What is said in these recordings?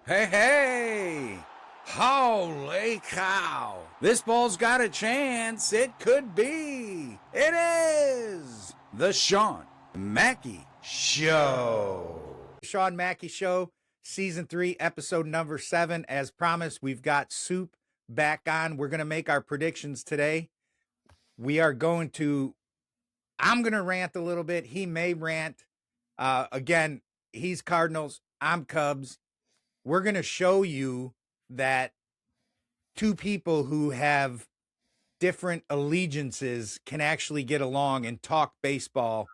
Hey, hey! Holy cow! This ball's got a chance. It could be. It is the Shawn Mackey Show. Shawn Mackey Show, Season 3, Episode number 7. As promised, we've got Soup back on. We're going to make our predictions today. I'm going to rant a little bit. He may rant. Again, he's Cardinals. I'm Cubs. We're going to show you that two people who have different allegiances can actually get along and talk baseball.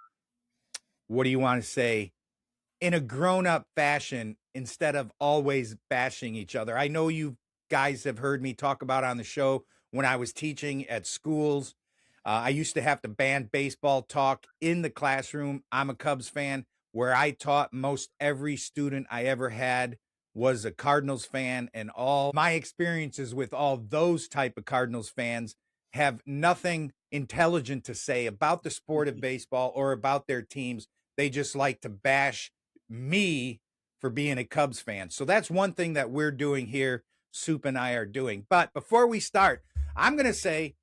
What do you want to say? In a grown-up fashion instead of always bashing each other. I know you guys have heard me talk about on the show when I was teaching at schools. I used to have to ban baseball talk in the classroom. I'm a Cubs fan. Where I taught, most every student I ever had was a Cardinals fan, and all my experiences with all those type of Cardinals fans have nothing intelligent to say about the sport of baseball or about their teams. They just like to bash me for being a Cubs fan. So that's one thing that we're doing here, Soup and I are doing. But before we start, I'm going to say,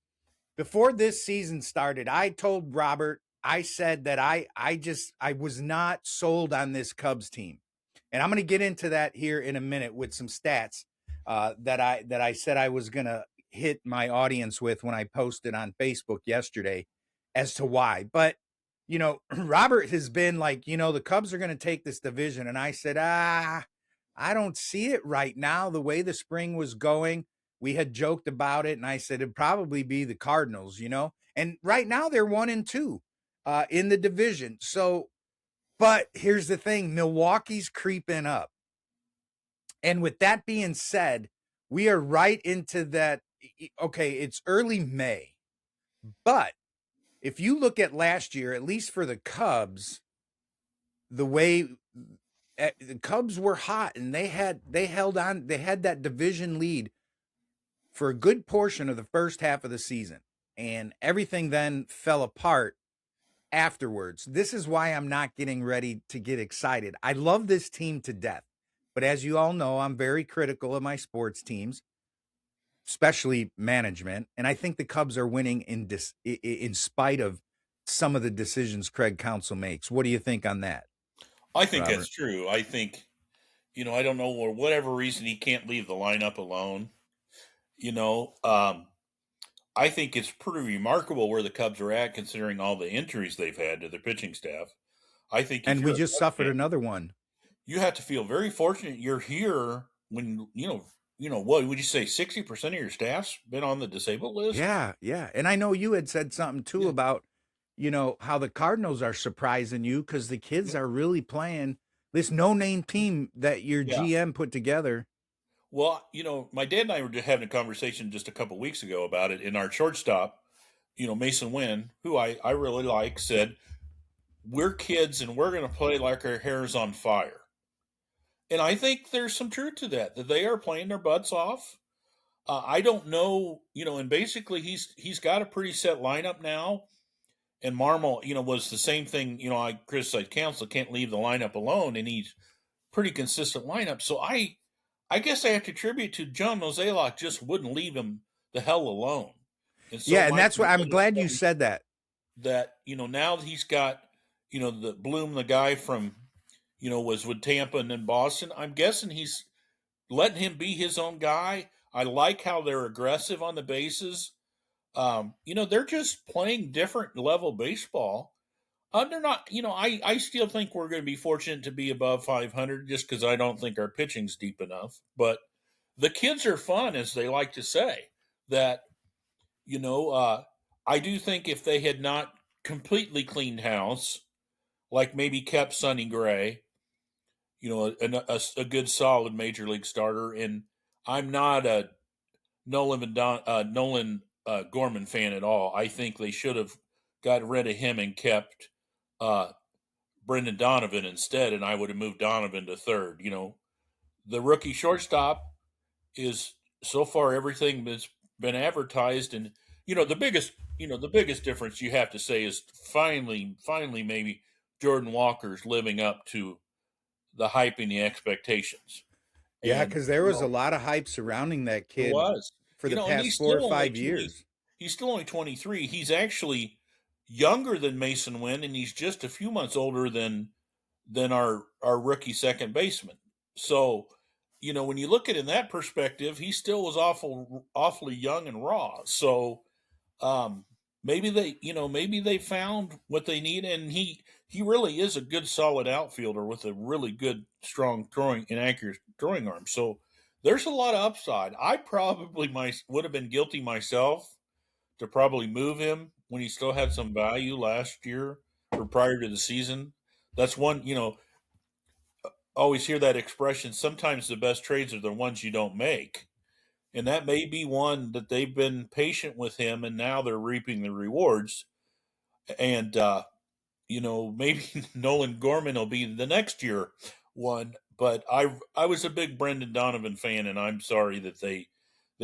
before this season started, I told Robert, I said that I was not sold on this Cubs team. And I'm going to get into that here in a minute with some stats that I said I was going to hit my audience with when I posted on Facebook yesterday as to why. But, Robert has been like, the Cubs are going to take this division. And I said, I don't see it right now. The way the spring was going, we had joked about it. And I said, it'd probably be the Cardinals, And right now they're 1-2 in the division. So, but here's the thing, Milwaukee's creeping up. And with that being said, we are right into that. Okay, it's early May. But if you look at last year, at least for the Cubs, the way the Cubs were hot and they held on, they had that division lead for a good portion of the first half of the season. And everything then fell apart afterwards. This is why I'm not getting ready to get excited. I love this team to death, but as you all know, I'm very critical of my sports teams, especially management. And I think the Cubs are winning in spite of some of the decisions Craig Counsell makes. What do you think on that? I think Robert? That's true. I think, I don't know, for whatever reason, he can't leave the lineup alone. I think it's pretty remarkable where the Cubs are at, considering all the injuries they've had to their pitching staff. I think, And we just suffered another one. You have to feel very fortunate you're here when what would you say? 60% of your staff's been on the disabled list. Yeah. And I know you had said something too about how the Cardinals are surprising you because the kids are really playing this no-name team that your GM put together. Well, my dad and I were just having a conversation just a couple of weeks ago about it. In our shortstop, Mason Wynn, who I really like, said, we're kids and we're going to play like our hair's on fire. And I think there's some truth to that they are playing their butts off. I don't know, and basically he's got a pretty set lineup now. And Marmol, was the same thing. I criticized Counsell, can't leave the lineup alone, and he's pretty consistent lineup. So I guess I have to attribute to John Mozeliak just wouldn't leave him the hell alone. And so and that's what I'm glad you said that. That, now that he's got, the Bloom, the guy from, was with Tampa and then Boston, I'm guessing he's letting him be his own guy. I like how they're aggressive on the bases. They're just playing different level baseball. They're not, I still think we're going to be fortunate to be above 500 just because I don't think our pitching's deep enough. But the kids are fun, as they like to say. That, I do think if they had not completely cleaned house, like maybe kept Sonny Gray, a good solid major league starter, and I'm not a Nolan Gorman fan at all. I think they should have got rid of him and kept Brendan Donovan instead, and I would have moved Donovan to third. The rookie shortstop is so far everything that's been advertised, and the biggest difference you have to say is finally maybe Jordan Walker's living up to the hype and the expectations. Yeah, And because there was a lot of hype surrounding that there kid was, for the and past 4 or 5 years. he's still only 23. He's actually younger than Mason Wynn, and he's just a few months older than our rookie second baseman. So, when you look at it in that perspective, he still was awfully young and raw. So, maybe they found what they need, and he really is a good solid outfielder with a really good strong throwing and accurate throwing arm. So there's a lot of upside. I probably would have been guilty myself to probably move him when he still had some value last year or prior to the season. That's one, always hear that expression, sometimes the best trades are the ones you don't make. And that may be one that they've been patient with him and now they're reaping the rewards. And, maybe Nolan Gorman will be the next year one. But I was a big Brendan Donovan fan, and I'm sorry that they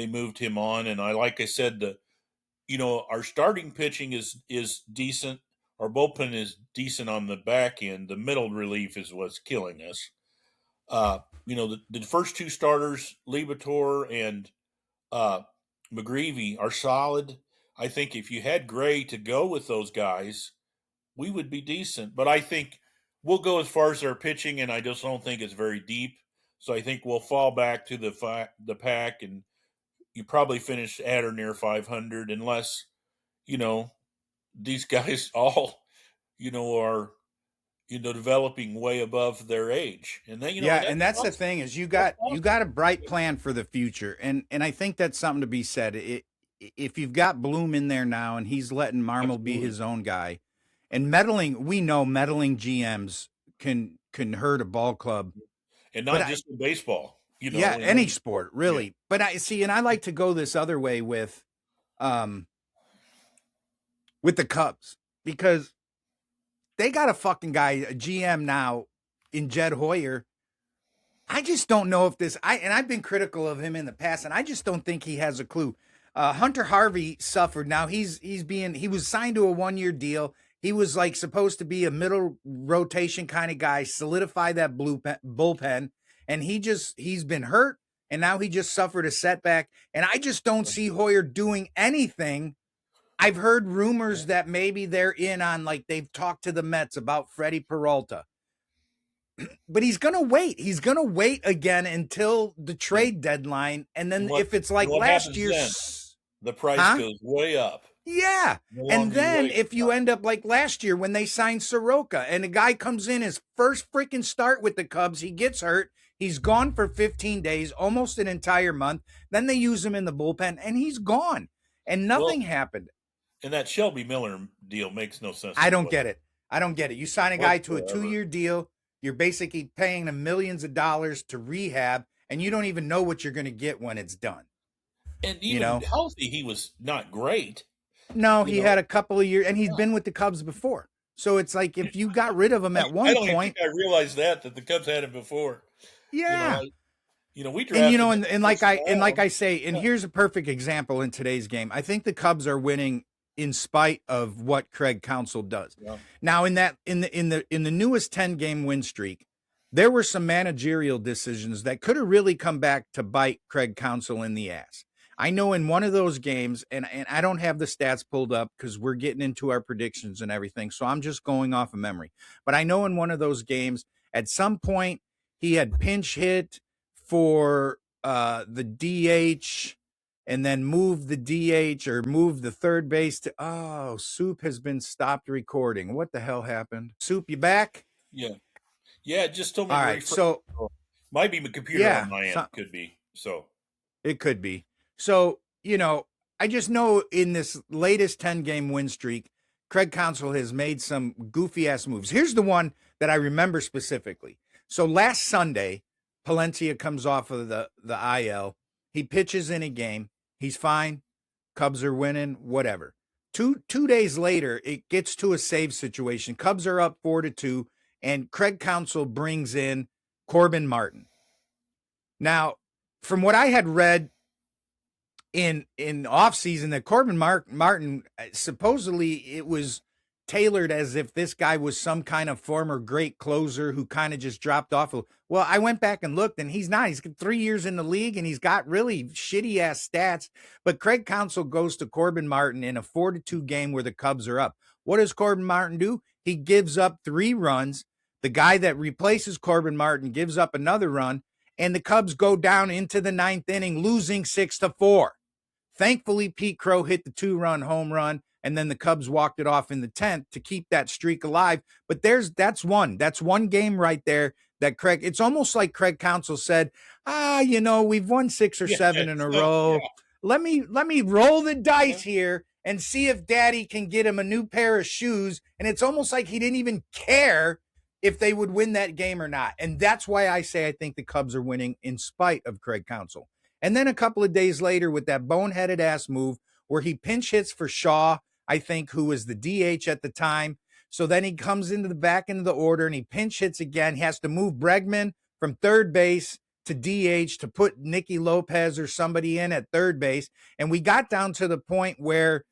moved him on. And like I said, our starting pitching is decent. Our bullpen is decent on the back end. The middle relief is what's killing us. The first two starters, Libator and McGreevy, are solid. I think if you had Gray to go with those guys, we would be decent. But I think we'll go as far as our pitching, and I just don't think it's very deep. So I think we'll fall back to the pack, and you probably finish at or near 500 unless, these guys all, are, developing way above their age. And then, and that's the thing is you got a bright plan for the future. And I think that's something to be said. If you've got Bloom in there now and he's letting Marmol be his own guy, and we know meddling GMs can hurt a ball club. And not just in baseball. Any sport, really. Yeah. But I like to go this other way with the Cubs, because they got a fucking guy, a GM now in Jed Hoyer. I just don't know if I've been critical of him in the past, and I just don't think he has a clue. Hunter Harvey suffered. Now he was signed to a 1-year deal. He was like supposed to be a middle rotation kind of guy, solidify that bullpen. And he's been hurt, and now he just suffered a setback. And I just don't see Hoyer doing anything. I've heard rumors that maybe they're in on, like, they've talked to the Mets about Freddie Peralta. But he's going to wait. He's going to wait again until the trade deadline. And then if it's like last year, the price goes way up. Yeah. And then if you end up like last year when they signed Soroka and a guy comes in his first freaking start with the Cubs, he gets hurt. He's gone for 15 days, almost an entire month. Then they use him in the bullpen and he's gone and nothing happened. And that Shelby Miller deal makes no sense. I don't get it. You sign a guy to a 2-year deal. You're basically paying him millions of dollars to rehab, and you don't even know what you're going to get when it's done. And even healthy, he was not great. No, he had a couple of years, and he's been with the Cubs before. So it's like if you got rid of him at one point. Think I realized that the Cubs had him before. Yeah. We drafted. And like I say, and here's a perfect example in today's game. I think the Cubs are winning in spite of what Craig Counsell does. Yeah. Now, in the newest 10-game win streak, there were some managerial decisions that could have really come back to bite Craig Counsell in the ass. I know in one of those games, and I don't have the stats pulled up because we're getting into our predictions and everything, so I'm just going off of memory. But I know in one of those games, at some point, he had pinch hit for the DH and then moved the DH or moved the third base to, Soup has been stopped recording. What the hell happened? Soup, you back? Yeah. Yeah, it just told me. All right, so. Might be my computer on my end. Could be. So. It could be. So, I just know in this latest 10-game win streak, Craig Counsell has made some goofy-ass moves. Here's the one that I remember specifically. So last Sunday, Palencia comes off of the IL. He pitches in a game. He's fine. Cubs are winning, whatever. Two days later, it gets to a save situation. Cubs are up 4-2, and Craig Counsell brings in Corbin Martin. Now, from what I had read in offseason, that Corbin Martin, supposedly it was tailored as if this guy was some kind of former great closer who kind of just dropped off. Well, I went back and looked, and he's not. He's got 3 years in the league, and he's got really shitty ass stats. But Craig Counsell goes to Corbin Martin in a 4-2 game where the Cubs are up. What does Corbin Martin do? He gives up 3 runs. The guy that replaces Corbin Martin gives up another run, and the Cubs go down into the 9th inning, losing 6-4. Thankfully, Pete Crow hit the 2-run home run, and then the Cubs walked it off in the 10th to keep that streak alive. But that's one game right there that Craig, it's almost like Craig Counsell said, we've won 6 or 7 in a row. Yeah. Let me roll the dice here and see if Daddy can get him a new pair of shoes. And it's almost like he didn't even care if they would win that game or not. And that's why I say I think the Cubs are winning in spite of Craig Counsell. And then a couple of days later with that boneheaded ass move where he pinch hits for Shaw, I think, who was the DH at the time. So then he comes into the back end of the order and he pinch hits again. He has to move Bregman from third base to DH to put Nicky Lopez or somebody in at third base. And we got down to the point where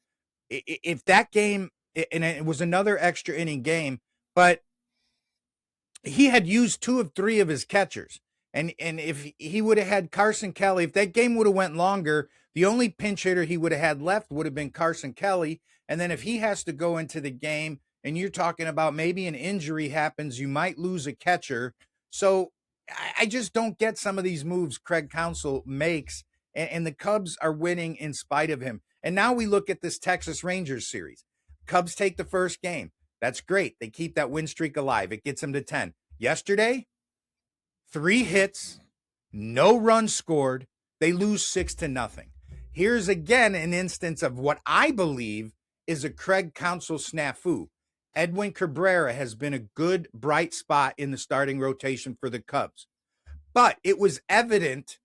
if that game, and it was another extra inning game, but he had used 2 of 3 of his catchers. And if he would have had Carson Kelly, if that game would have went longer, the only pinch hitter he would have had left would have been Carson Kelly. And then if he has to go into the game and you're talking about maybe an injury happens, you might lose a catcher. So I just don't get some of these moves Craig Counsell makes, and the Cubs are winning in spite of him. And now we look at this Texas Rangers series. Cubs take the first game. That's great. They keep that win streak alive. It gets them to 10. Yesterday, 3 hits, no runs scored. They lose 6-0. Here's again an instance of what I believe is a Craig Counsell snafu. Edwin Cabrera has been a good, bright spot in the starting rotation for the Cubs. But it was evident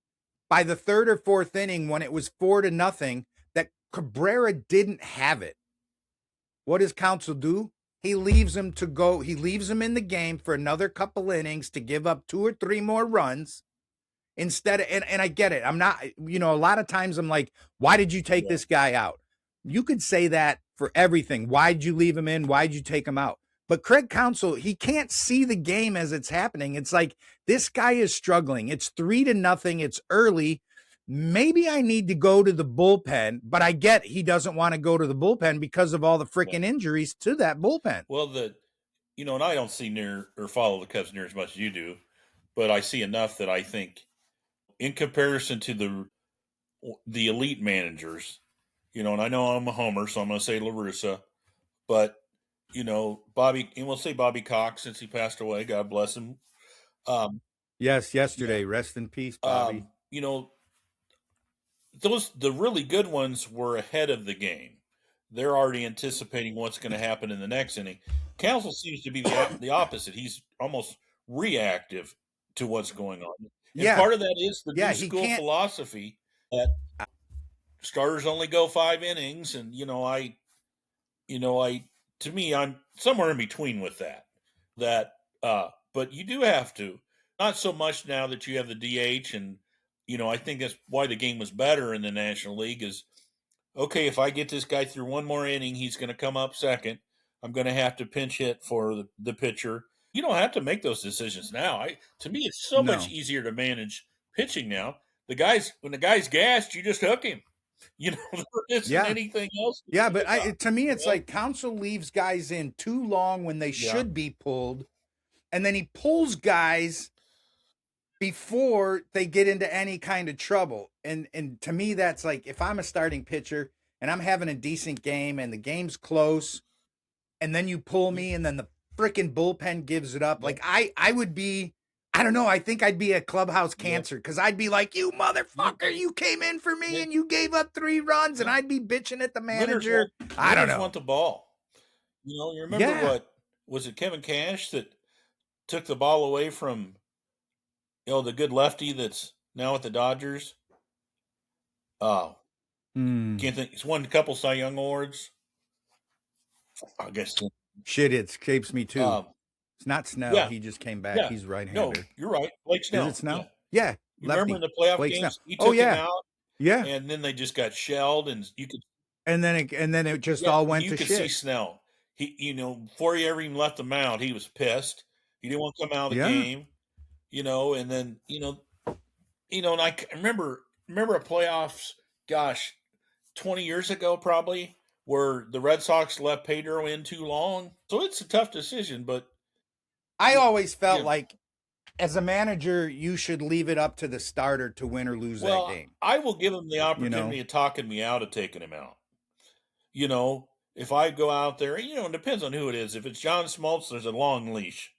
by the 3rd or 4th inning when it was 4-0 that Cabrera didn't have it. What does Counsell do? He leaves him to go. He leaves him in the game for another couple innings to give up 2 or 3 more runs instead of, and I get it. I'm not, a lot of times I'm like, why did you take this guy out? You could say that for everything. Why'd you leave him in? Why'd you take him out? But Craig Counsell, he can't see the game as it's happening. It's like, this guy is struggling. It's 3-0. It's early. Maybe I need to go to the bullpen, but I get he doesn't want to go to the bullpen because of all the freaking injuries to that bullpen. Well, and I don't see near or follow the Cubs near as much as you do, but I see enough that I think in comparison to the elite managers, and I know I'm a homer, so I'm going to say La Russa, but, Bobby, and we'll say Bobby Cox since he passed away, God bless him. Yes, yesterday, rest in peace, Bobby. The really good ones were ahead of the game. They're already anticipating what's going to happen in the next inning. Counsell seems to be the opposite. He's almost reactive to what's going on. And part of that is the new school philosophy that starters only go 5 innings. And, to me, I'm somewhere in between with that. But you do have to, not so much now that you have the DH and, I think that's why the game was better in the National League is, okay, if I get this guy through 1 more inning, he's going to come up second. I'm going to have to pinch hit for the pitcher. You don't have to make those decisions now. To me, it's so much easier to manage pitching now. When the guy's gassed, you just hook him. There isn't anything else. Yeah, but to me, it's like Counsell leaves guys in too long when they should be pulled, and then he pulls guys before they get into any kind of trouble. And to me, that's like, if I'm a starting pitcher and I'm having a decent game and the game's close and then you pull me and then the freaking bullpen gives it up. Like I would be, I don't know. I think I'd be a clubhouse cancer because I'd be like, you motherfucker, you came in for me and you gave up 3 runs and I'd be bitching at the manager. I don't know. Want the ball. You remember what, was it Kevin Cash that took the ball away from, the good lefty that's now at the Dodgers. Can't think. He's won a couple Cy Young awards. I guess. Shit, it escapes me too. It's not Snell. Yeah. He just came back. He's right-hander. No, you're right. Blake Snell. Is it Snell? Yeah. You remember in the playoff Blake games? Snell. He took him out. Yeah. And then they just got shelled, and you could. And then it just all went to shit. You could see Snell. He, before he ever even left the mound, he was pissed. He didn't want to come out of the game. and then, and I remember a playoffs, gosh, 20 years ago probably, where the Red Sox left Pedro in too long. So it's a tough decision, but I always felt yeah. like as a manager, you should leave it up to the starter to win or lose that game. I will give him the opportunity of talking me out of taking him out. If I go out there, it depends on who it is. If it's John Smoltz, there's a long leash.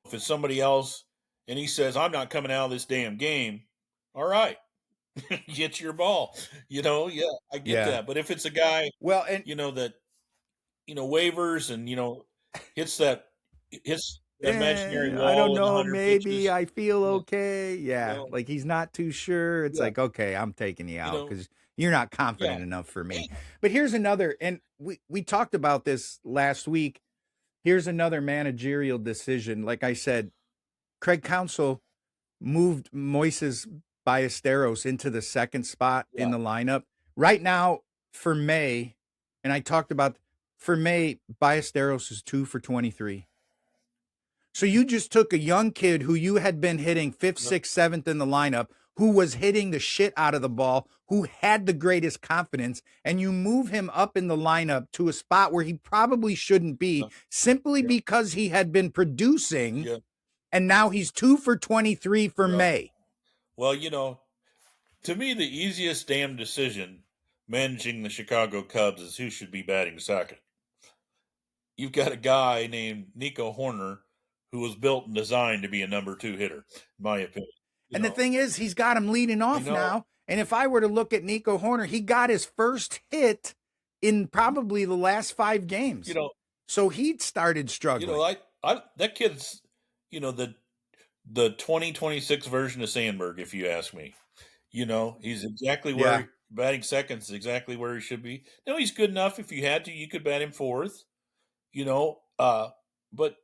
If it's somebody else and he says, I'm not coming out of this damn game, all right, get your ball. I get that. But if it's a guy, that, waivers and, hits that imaginary wall. I don't know, maybe pitches, I feel okay. Yeah, like he's not too sure. It's like, okay, I'm taking you out because you're not confident enough for me. But here's another, and we talked about this last week. Here's another managerial decision. Like I said, Craig Counsell moved Moises Ballesteros into the second spot in the lineup. Right now, for May, and I talked about, for May, Ballesteros is 2 for 23. So you just took a young kid who you had been hitting 5th, 6th, 7th in the lineup, who was hitting the shit out of the ball, who had the greatest confidence, and you move him up in the lineup to a spot where he probably shouldn't be simply because he had been producing, and now he's 2 for 23 for May. Well, to me, the easiest damn decision managing the Chicago Cubs is who should be batting second. You've got a guy named Nico Horner who was built and designed to be a number 2 hitter, in my opinion. The thing is, he's got him leading off now. And if I were to look at Nico Horner, he got his first hit in probably the last 5 games. So he'd started struggling. That kid's, the 2026 version of Sandberg, if you ask me. He's exactly where batting second is exactly where he should be. No, he's good enough. If you had to, you could bat him 4th. But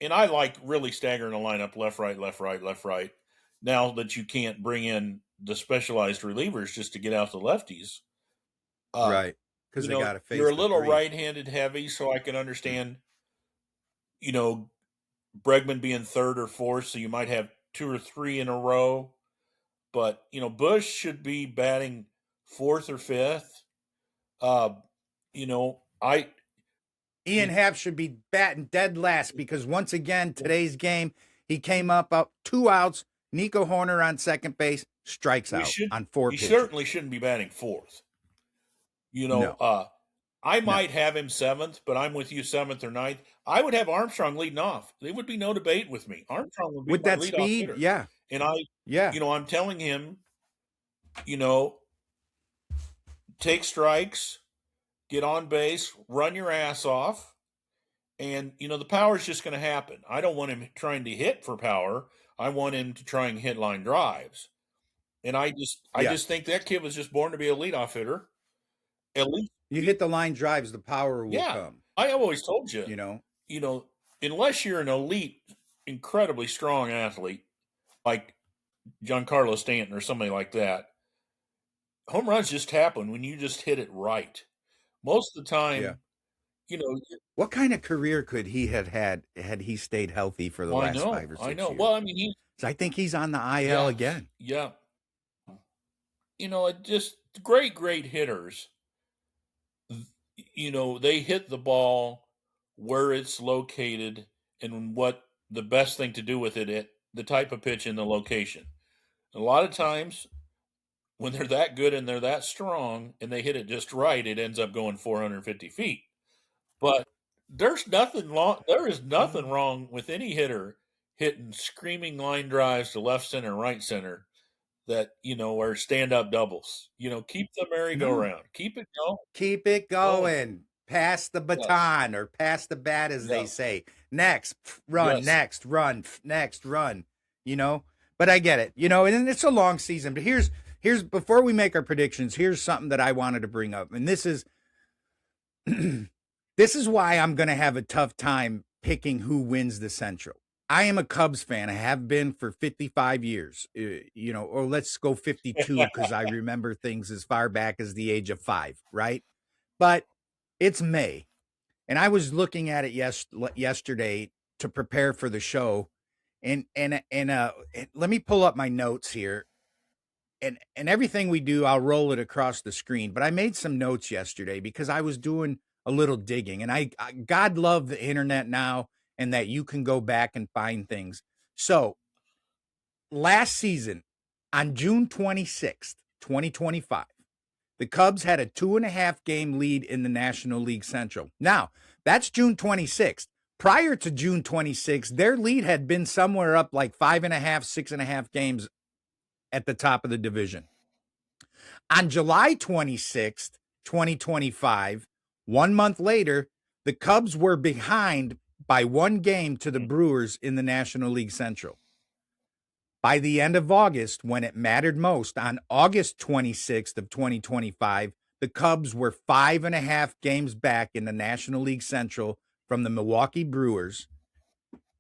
I like really staggering a lineup left, right, left, right, left, right. Now that you can't bring in the specialized relievers just to get out the lefties. Right. Because they got to face. You're a little right-handed heavy, so I can understand, Bregman being 3rd or 4th, so you might have 2 or 3 in a row. But, Bush should be batting 4th or 5th. Ian Happ should be batting dead last because once again, today's game, he came up 2 outs. Nico Horner on second base, strikes out on 4 pitches. He certainly shouldn't be batting 4th. I might have him 7th, but I'm with you 7th or 9th. I would have Armstrong leading off. There would be no debate with me. Armstrong would be with my that leadoff speed, hitter. yeah. And I'm telling him, take strikes, get on base, run your ass off, and the power is just going to happen. I don't want him trying to hit for power. I want him to try and hit line drives. And I just think that kid was just born to be a leadoff hitter. At least you hit the line drives, the power will come. I always told you, unless you're an elite, incredibly strong athlete like Giancarlo Stanton or somebody like that, home runs just happen when you just hit it right. Most of the time, what kind of career could he have had he stayed healthy for the last 5 or 6 years? Well, I mean, I think he's on the IL again. Yeah. Just great hitters. They hit the ball where it's located and what the best thing to do with it, the type of pitch and the location. A lot of times when they're that good and they're that strong and they hit it just right, it ends up going 450 feet. But there is nothing wrong with any hitter hitting screaming line drives to left center, right center that, are stand-up doubles. Keep the merry-go-round. Keep it going. Keep it going. Pass the baton or pass the bat, as they say. Next, run, next, run, next, run. But I get it. And it's a long season. But here's before we make our predictions, here's something that I wanted to bring up. And this is this is why I'm going to have a tough time picking who wins the Central. I am a Cubs fan. I have been for 55 years, or let's go 52 because I remember things as far back as the age of 5, right? But it's May, and I was looking at it yesterday to prepare for the show, And let me pull up my notes here. And everything we do, I'll roll it across the screen. But I made some notes yesterday because I was doing a little digging, and I God love the internet now, and that you can go back and find things. So last season, on June 26th, 2025, the Cubs had a 2.5 game lead in the National League Central. Now, that's June 26th. Prior to June 26th, their lead had been somewhere up like 5.5, 6.5 games at the top of the division. On July 26th, 2025, 1 month later, the Cubs were behind by 1 game to the Brewers in the National League Central. By the end of August, when it mattered most, on August 26th of 2025, the Cubs were 5.5 games back in the National League Central from the Milwaukee Brewers.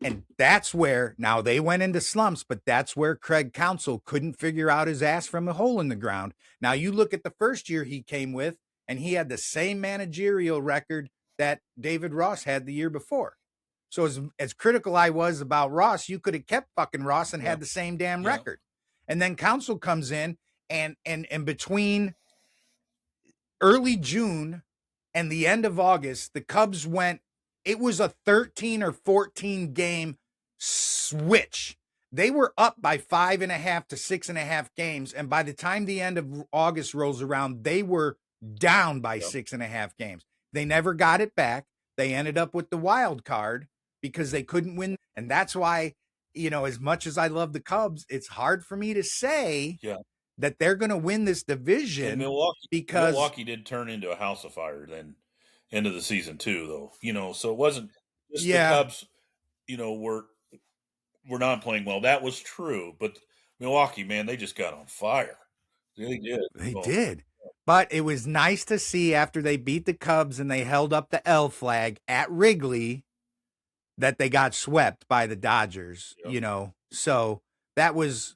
And that's where, now they went into slumps, but that's where Craig Counsell couldn't figure out his ass from a hole in the ground. Now you look at the first year he came with, and he had the same managerial record that David Ross had the year before. So as critical I was about Ross, you could have kept fucking Ross and had the same damn record. And then Counsell comes in, and between early June and the end of August, the Cubs went, it was a 13 or 14 game switch. They were up by 5.5 to 6.5 games. And by the time the end of August rolls around, they were down by 6.5 games. They never got it back. They ended up with the wild card because they couldn't win. And that's why, as much as I love the Cubs, it's hard for me to say that they're going to win this division. And Milwaukee did turn into a house of fire then end of the season too, though. So it wasn't just the Cubs, were not playing well. That was true, but Milwaukee, man, they just got on fire. They did. They did. But it was nice to see after they beat the Cubs and they held up the L flag at Wrigley that they got swept by the Dodgers, So that was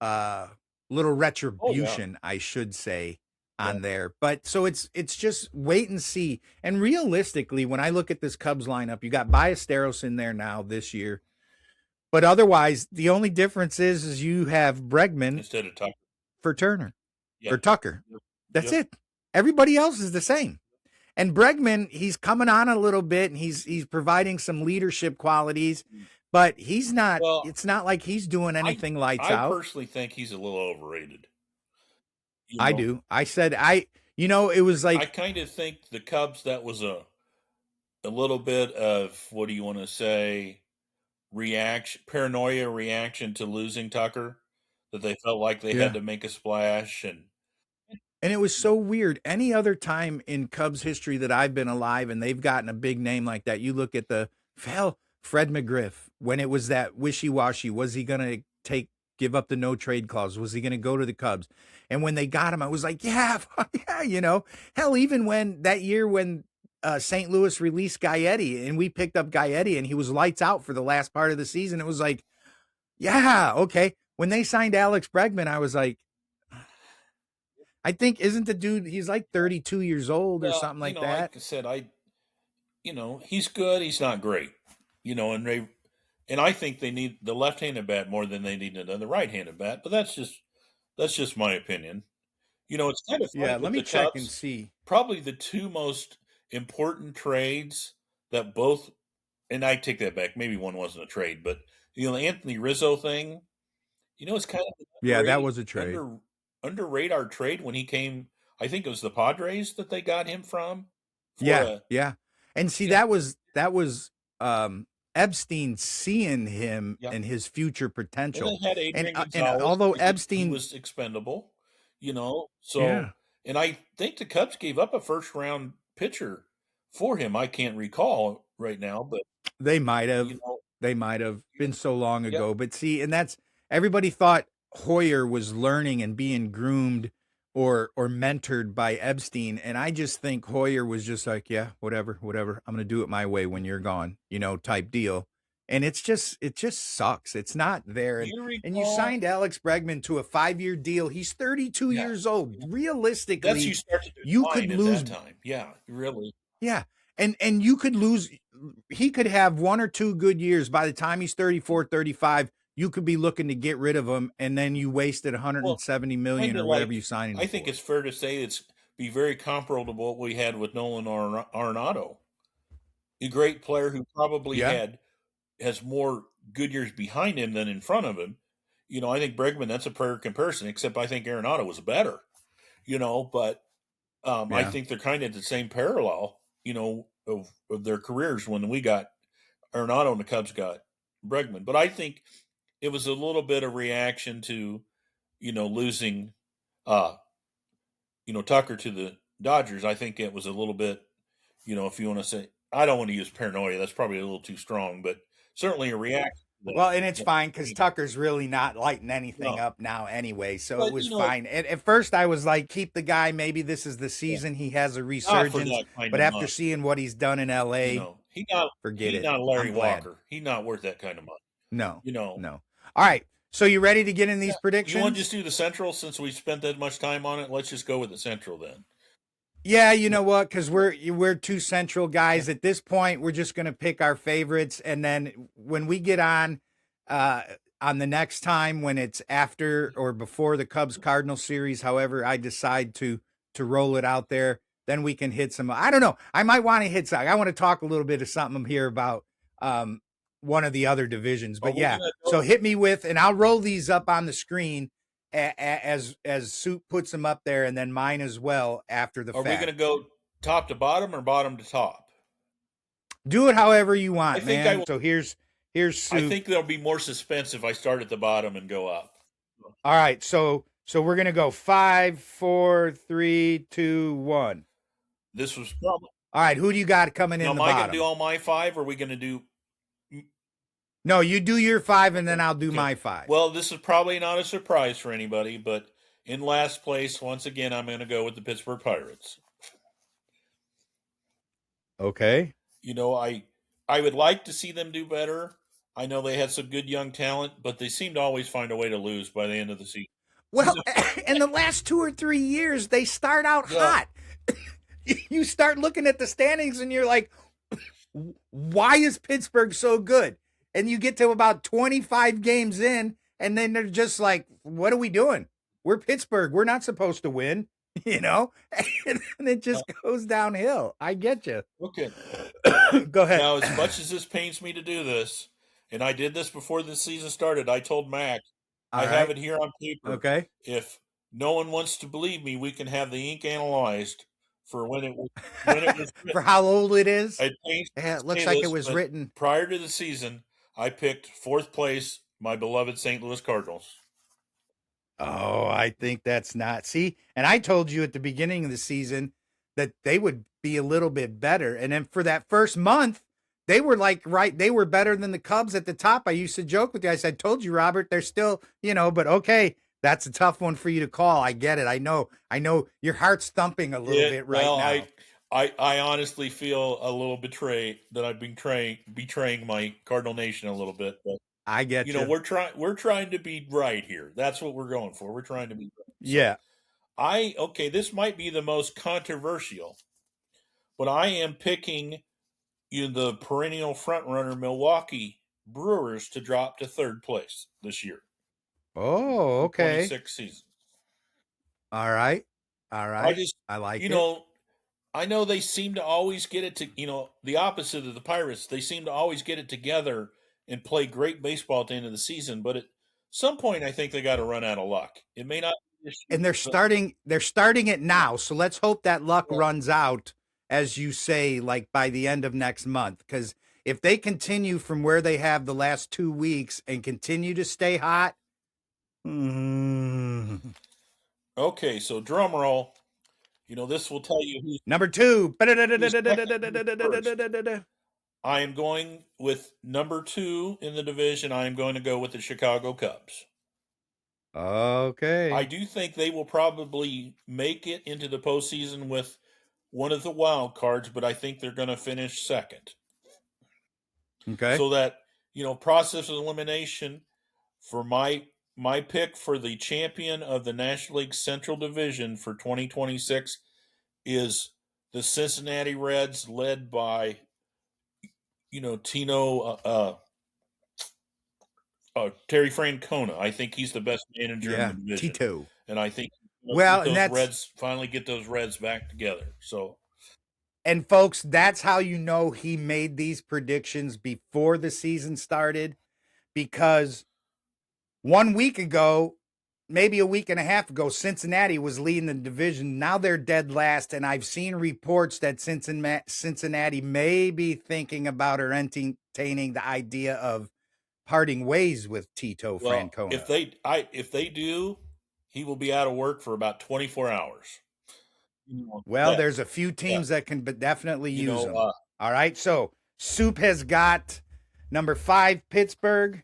little retribution, I should say, on there. But so it's just wait and see. And realistically, when I look at this Cubs lineup, you got Ballesteros in there now this year. But otherwise, the only difference is you have Bregman instead of Tucker for Turner or Tucker. That's it. Everybody else is the same. And Bregman, he's coming on a little bit and he's providing some leadership qualities, but he's not, it's not like he's doing anything lights out. I personally think he's a little overrated. I do. I said, it was like, I kind of think the Cubs, that was a little bit of, what do you want to say, paranoia reaction to losing Tucker, that they felt like they had to make a splash. And it was so weird. Any other time in Cubs history that I've been alive and they've gotten a big name like that, you look at Fred McGriff, when it was that wishy-washy, was he going to give up the no trade clause? Was he going to go to the Cubs? And when they got him, I was like, yeah, hell, even when that year when St. Louis released Gaetti and we picked up Gaetti and he was lights out for the last part of the season, it was like, yeah, okay. When they signed Alex Bregman, I was like, I think, isn't the dude, he's like 32 years old or something like that. Like I said, he's good. He's not great, and I think they need the left-handed bat more than they need the right-handed bat, but that's just my opinion. It's kind of funny. Yeah, let me check and see. Probably the two most important trades that both, and I take that back, maybe one wasn't a trade, but the Anthony Rizzo thing, it's kind of that was a trade. Under radar trade when he came. I think it was the Padres that they got him from. Yeah. And see, that was Epstein seeing him and his future potential. And they had Adrian Gonzalez, and although Epstein was expendable, and I think the Cubs gave up a first round pitcher for him. I can't recall right now, but they might have. They might have been so long ago. But see, and that's, everybody thought Hoyer was learning and being groomed or mentored by Epstein. And I just think Hoyer was just like, yeah, whatever. I'm going to do it my way when you're gone, type deal. And it just sucks. It's not there. And you signed Alex Bregman to a 5-year deal. He's 32 years old. Realistically, you start to you could lose that time. Yeah, really. Yeah. And you could lose. He could have 1 or 2 good years. By the time he's 34, 35, you could be looking to get rid of him, and then you wasted 170 million or whatever you signed him I think for. it's fair to say it's be very comparable to what we had with Nolan Arenado, a great player who probably has more good years behind him than in front of him. I think Bregman, that's a fair comparison, except I think Arenado was better. But I think they're kind of the same parallel, of their careers when we got Arenado and the Cubs got Bregman. But I think it was a little bit of reaction to, losing, Tucker to the Dodgers. I think it was a little bit, if you want to say, I don't want to use paranoia. That's probably a little too strong, but certainly a reaction. Well, and it's fine because Tucker's really not lighting anything up now anyway, so it was fine. At first, I was like, keep the guy. Maybe this is the season he has a resurgence. But after seeing what he's done in L.A., forget it. He's not Larry Walker. He's not worth that kind of money. No. No. All right. So you ready to get in these predictions? You want to just do the Central since we spent that much time on it? Let's just go with the Central then. Yeah, you know what? Because we're two Central guys at this point. We're just going to pick our favorites, and then when we get on the next time, when it's after or before the Cubs Cardinals series, however I decide to roll it out there, then we can hit some. I don't know. I might want to hit some. I want to talk a little bit of something here about one of the other divisions. But so hit me with, and I'll roll these up on the screen as Soup puts them up there, and then mine as well after the fact. Are we going to go top to bottom or bottom to top? Do it however you want, man. So here's Soup. I think there'll be more suspense if I start at the bottom and go up. All right, so we're going to go 5, 4, 3, 2, 1. This was probably... All right, who do you got coming in the bottom? Am I going to do all my 5, or are we going to do... No, you do your 5, and then I'll do my 5. Well, this is probably not a surprise for anybody, but in last place, once again, I'm going to go with the Pittsburgh Pirates. Okay. I would like to see them do better. I know they had some good young talent, but they seem to always find a way to lose by the end of the season. Well, in the last 2 or 3 years, they start out hot. You start looking at the standings, and you're like, why is Pittsburgh so good? And you get to about 25 games in, and then they're just like, what are we doing? We're Pittsburgh. We're not supposed to win, And it just goes downhill. I get you. Okay. Go ahead. Now, as much as this pains me to do this, and I did this before the season started, I told Mac, have it here on paper. Okay. If no one wants to believe me, we can have the ink analyzed for when it was written. For how old it is? It looks like it was written. Prior to the season, I picked 4th place, my beloved St. Louis Cardinals. Oh, I think that's not. See, and I told you at the beginning of the season that they would be a little bit better. And then for that first month, they were they were better than the Cubs at the top. I used to joke with you. I said, told you, Robert, they're still, but okay, that's a tough one for you to call. I get it. I know your heart's thumping a little bit right now. I honestly feel a little betrayed that I've been betraying my Cardinal Nation a little bit, but I get you. We're trying to be right here. That's what we're going for. We're trying to be right. Yeah. This might be the most controversial, but I am picking the perennial frontrunner Milwaukee Brewers to drop to 3rd place this year. Oh, okay. 26 season. All right. I like it. I know they seem to always get it to, the opposite of the Pirates. They seem to always get it together and play great baseball at the end of the season. But at some point, I think they got to run out of luck. It may not be this year, and they're starting it now. So let's hope that luck runs out, as you say, like by the end of next month. Because if they continue from where they have the last 2 weeks and continue to stay hot. Okay, so drum roll. This will tell you who's number 2. I am going with number 2 in the division. I am going to go with the Chicago Cubs. Okay. I do think they will probably make it into the postseason with one of the wild cards, but I think they're going to finish 2nd. Okay. So that, process of elimination for my pick for the champion of the National League Central Division for 2026 is the Cincinnati Reds, led by Tino Terry Francona. I think he's the best manager in the division, Tito. and I think Well, and finally get those Reds back together. So, and folks, that's how you know he made these predictions before the season started, because 1 week ago, maybe a week and a half ago, Cincinnati was leading the division. Now they're dead last, and I've seen reports that Cincinnati may be thinking about or entertaining the idea of parting ways with Tito Francona. If they do, he will be out of work for about 24 hours. Well, there's a few teams that can definitely use him. All right, so Soup has got number 5, Pittsburgh,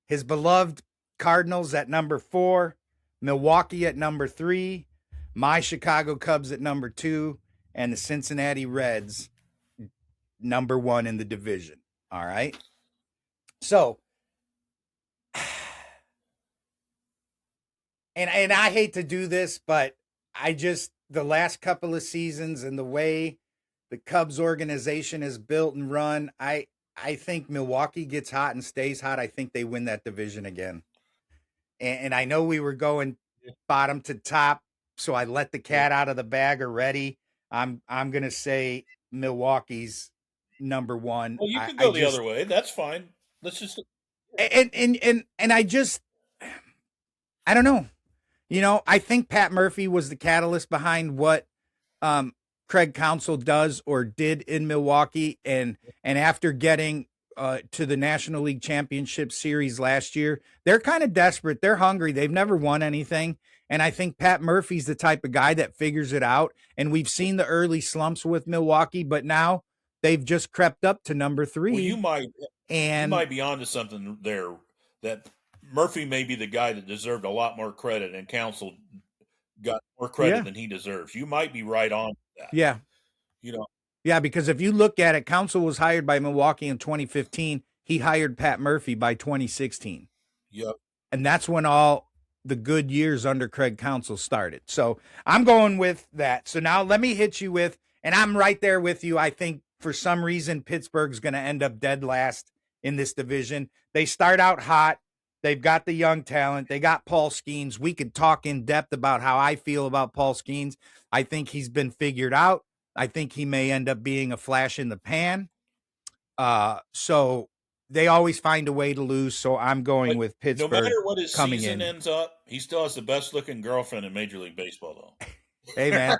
his beloved Cardinals at number 4, Milwaukee at number 3, my Chicago Cubs at number 2, and the Cincinnati Reds number 1 in the division. All right. So, and I hate to do this, but the last couple of seasons and the way the Cubs organization is built and run, I think Milwaukee gets hot and stays hot. I think they win that division again. And I know we were going bottom to top, so I let the cat out of the bag already. I'm going to say Milwaukee's number 1. Well, you can go the other way. That's fine. Let's just and I don't know. I think Pat Murphy was the catalyst behind what Craig Counsell does or did in Milwaukee, and after getting to the National League Championship Series last year, they're kind of desperate. They're hungry. They've never won anything, and I think Pat Murphy's the type of guy that figures it out. And we've seen the early slumps with Milwaukee, but now they've just crept up to number 3. Well, you might be onto something there. That Murphy may be the guy that deserved a lot more credit, and Counsell got more credit than he deserves. You might be right on that. Yeah. Yeah, because if you look at it, Counsell was hired by Milwaukee in 2015. He hired Pat Murphy by 2016. Yep. And that's when all the good years under Craig Counsell started. So I'm going with that. So now let me hit you with, and I'm right there with you. I think for some reason Pittsburgh's going to end up dead last in this division. They start out hot. They've got the young talent. They got Paul Skeens. We could talk in depth about how I feel about Paul Skeens. I think he's been figured out. I think he may end up being a flash in the pan. So they always find a way to lose. So I'm going with Pittsburgh. No matter what his season ends up, he still has the best looking girlfriend in Major League Baseball, though. Hey, man.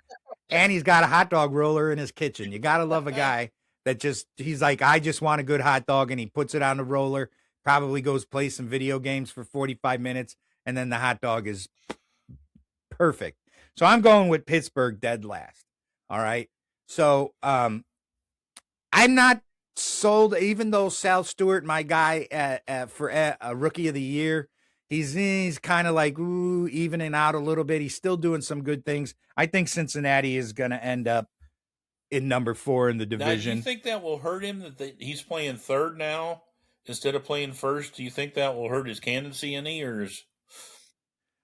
And he's got a hot dog roller in his kitchen. You got to love a guy that he's like, I just want a good hot dog. And he puts it on the roller, probably goes play some video games for 45 minutes. And then the hot dog is perfect. So I'm going with Pittsburgh dead last. All right. So I'm not sold, even though Sal Stewart, my guy for a rookie of the year, he's kind of like evening out a little bit. He's still doing some good things. I think Cincinnati is going to end up in number 4 in the division. Now, do you think that will hurt him that he's playing third now instead of playing first? Do you think that will hurt his candidacy any, or is...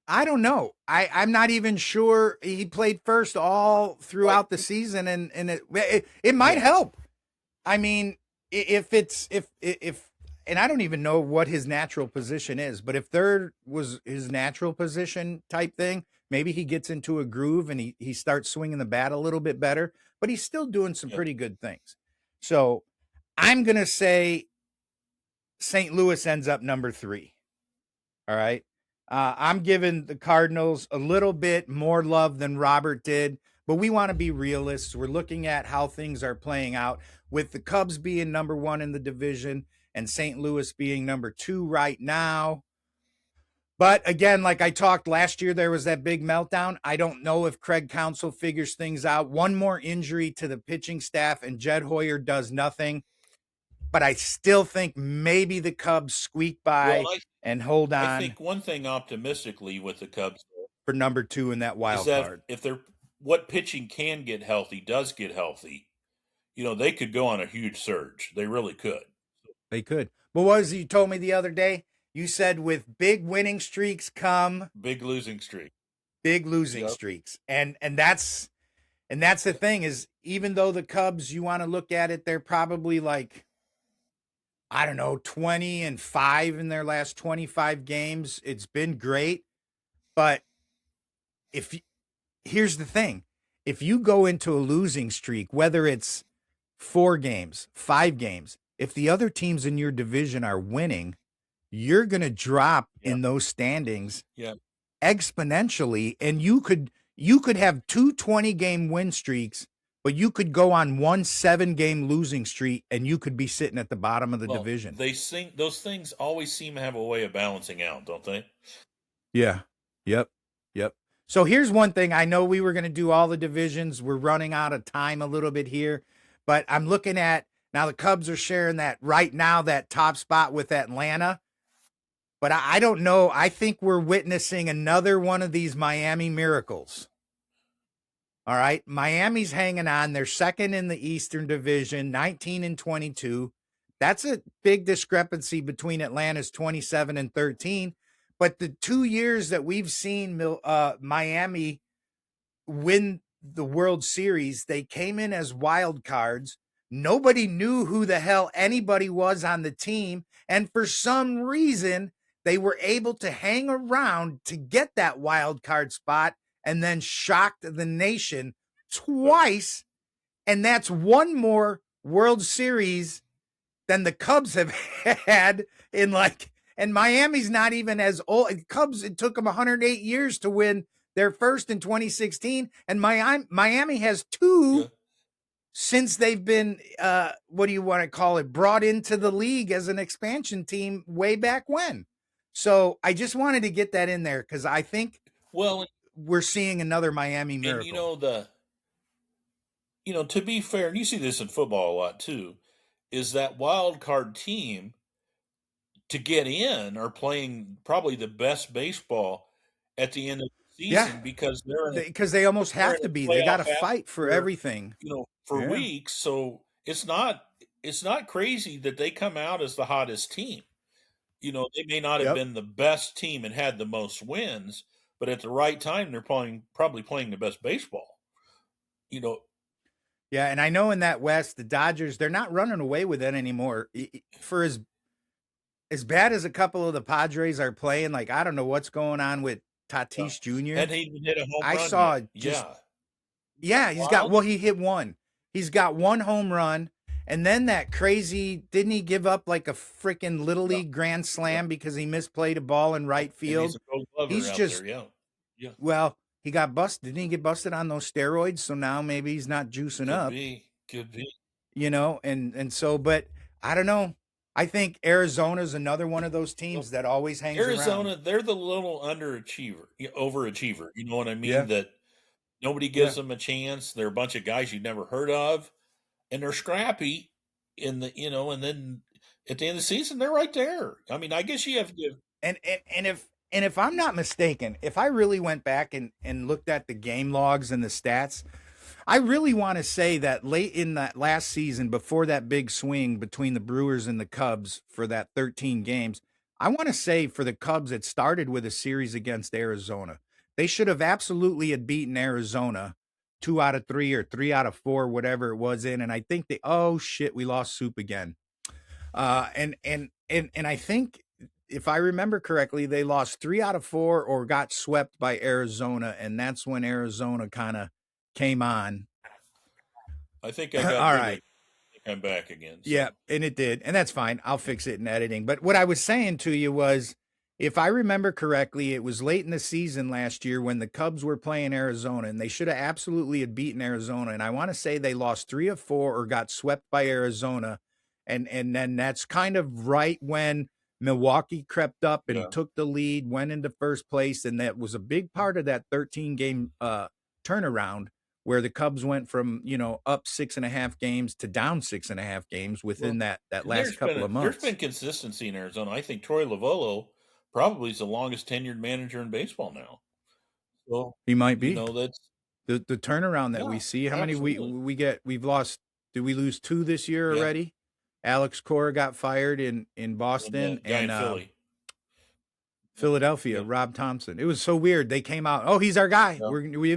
I don't know. I'm not even sure. He played first all throughout the season, and it might help. I mean, if and I don't even know what his natural position is, but if third was his natural position type thing, maybe he gets into a groove and he starts swinging the bat a little bit better, but he's still doing some pretty good things. So I'm going to say St. Louis ends up number 3. All right. I'm giving the Cardinals a little bit more love than Robert did, but we want to be realists. We're looking at how things are playing out, with the Cubs being number 1 in the division and St. Louis being number 2 right now. But again, like I talked last year, there was that big meltdown. I don't know if Craig Counsell figures things out. One more injury to the pitching staff and Jed Hoyer does nothing. But I still think maybe the Cubs squeak by and hold on. I think one thing optimistically with the Cubs for number 2 in that wild card. If what pitching can get healthy does get healthy, they could go on a huge surge. They really could. They could. But what was it you told me the other day? You said with big winning streaks come big losing streaks. Big losing streaks. And that's And that's the thing is, even though the Cubs, you want to look at it, they're probably like, I don't know, 20-5 in their last 25 games. It's been great. But if here's the thing, if you go into a losing streak, whether it's 4 games, 5 games, if the other teams in your division are winning, you're going to drop in those standings exponentially. And you could have 2 20-game win streaks, but you could go on 1 7-game losing streak and you could be sitting at the bottom of the division. Those things always seem to have a way of balancing out, don't they? Yeah. Yep. So here's one thing. I know we were going to do all the divisions. We're running out of time a little bit here, but I'm looking at now the Cubs are sharing that right now, that top spot with Atlanta. But I don't know. I think we're witnessing another one of these Miami miracles. All right. Miami's hanging on. They're second in the Eastern Division, 19-22. That's a big discrepancy between Atlanta's 27-13. But the 2 years that we've seen Miami win the World Series, they came in as wild cards. Nobody knew who the hell anybody was on the team. And for some reason, they were able to hang around to get that wild card spot and then shocked the nation twice. And that's one more World Series than the Cubs have had in and Miami's not even as old. Cubs, it took them 108 years to win their first in 2016. And Miami has 2 since they've been, what do you want to call it, brought into the league as an expansion team way back when. So I just wanted to get that in there because I think we're seeing another Miami miracle. And to be fair, and you see this in football a lot too, is that wild card team to get in are playing probably the best baseball at the end of the season because they almost have to be. They got to fight for everything, for weeks. So it's not crazy that they come out as the hottest team. They may not have been the best team and had the most wins, but at the right time, they're probably playing the best baseball. Yeah, and I know in that West, the Dodgers, they're not running away with it anymore. For as bad as a couple of the Padres are playing, I don't know what's going on with Tatis Jr. And he hit a home run. I saw he hit one. He's got 1 home run. And then that crazy, didn't he give up a freaking Little League grand slam because he misplayed a ball in right field? He's just, well, he got busted. Didn't he get busted on those steroids? So now maybe he's not juicing up. Could be. And so, but I don't know. I think Arizona's another one of those teams that always hangs around. Arizona, they're the little overachiever. You know what I mean? Yeah. That nobody gives them a chance. They're a bunch of guys you've never heard of, and they're scrappy and then at the end of the season, they're right there. I mean, I guess you have to give. And if I'm not mistaken, if I really went back and looked at the game logs and the stats, I really want to say that late in that last season, before that big swing between the Brewers and the Cubs for that 13 games, I want to say for the Cubs, it started with a series against Arizona. They should have absolutely had beaten Arizona 2 out of 3 or 3 out of 4, whatever it was in. And I think we lost soup again. And I think if I remember correctly, they lost 3 out of 4 or got swept by Arizona. And that's when Arizona kind of came on. I think I got all right. I'm back again. So. Yeah, and it did. And that's fine. I'll fix it in editing. But what I was saying to you was, if I remember correctly, it was late in the season last year when the Cubs were playing Arizona, and they should have absolutely had beaten Arizona. And I want to say they lost 3 of 4 or got swept by Arizona. And then that's kind of right when Milwaukee crept up and took the lead, went into first place. And that was a big part of that 13-game turnaround, where the Cubs went from, up 6.5 games to down 6.5 games within that last couple of months. There's been consistency in Arizona. I think Troy Lovullo probably is the longest tenured manager in baseball now. So he might be. That's the turnaround that we see. How absolutely. Many we get? We've lost. Did we lose 2 this year already? Alex Cora got fired in Boston and Philadelphia. Rob Thompson. It was so weird. They came out. Oh, he's our guy. We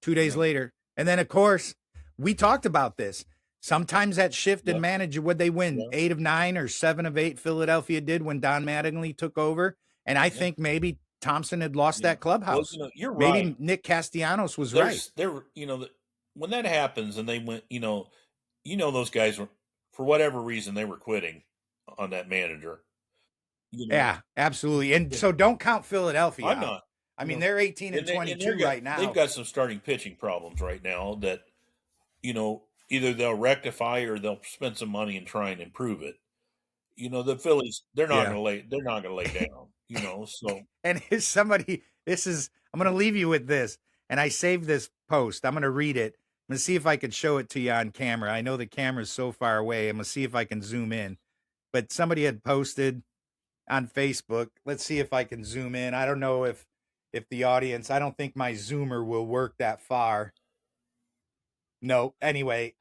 2 days later. And then, of course, we talked about this. Sometimes that shift in manager, would they win 8 of 9 or 7 of 8? Philadelphia did when Don Mattingly took over. And I think maybe Thompson had lost that clubhouse. Well, you're maybe right. Nick Castellanos was right. When that happens and they went, those guys were, for whatever reason, they were quitting on that manager. Yeah, absolutely. And so don't count Philadelphia. I'm not. I mean, they're 18 and 22 right now. They've got some starting pitching problems right now that, either they'll rectify or they'll spend some money and try and improve it. The Phillies, they're not going to lay down, so. And I'm going to leave you with this. And I saved this post. I'm going to read it. I'm going to see if I can show it to you on camera. I know the camera's so far away. I'm going to see if I can zoom in. But somebody had posted on Facebook. Let's see if I can zoom in. I don't know if the audience, I don't think my zoomer will work that far. No, anyway,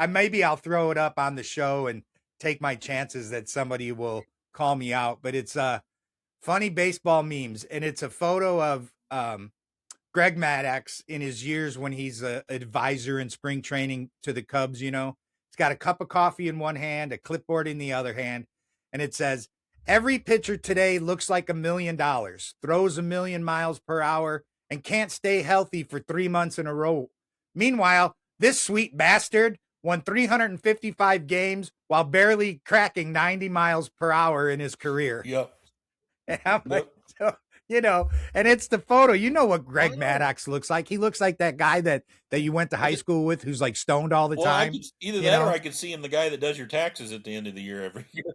maybe I'll throw it up on the show and take my chances that somebody will call me out. But it's funny baseball memes, and it's a photo of Greg Maddux in his years when he's an advisor in spring training to the Cubs. He's got a cup of coffee in one hand, a clipboard in the other hand, and it says, "Every pitcher today looks like $1 million, throws 1,000,000 miles per hour, and can't stay healthy for 3 months in a row. Meanwhile, this sweet bastard won 355 games while barely cracking 90 miles per hour in his career." Yep. And I'm like, and it's the photo. You know what Greg Maddux looks like? He looks like that guy that you went to high school with who's like stoned all the time. Either that or I could see him the guy that does your taxes at the end of the year every year.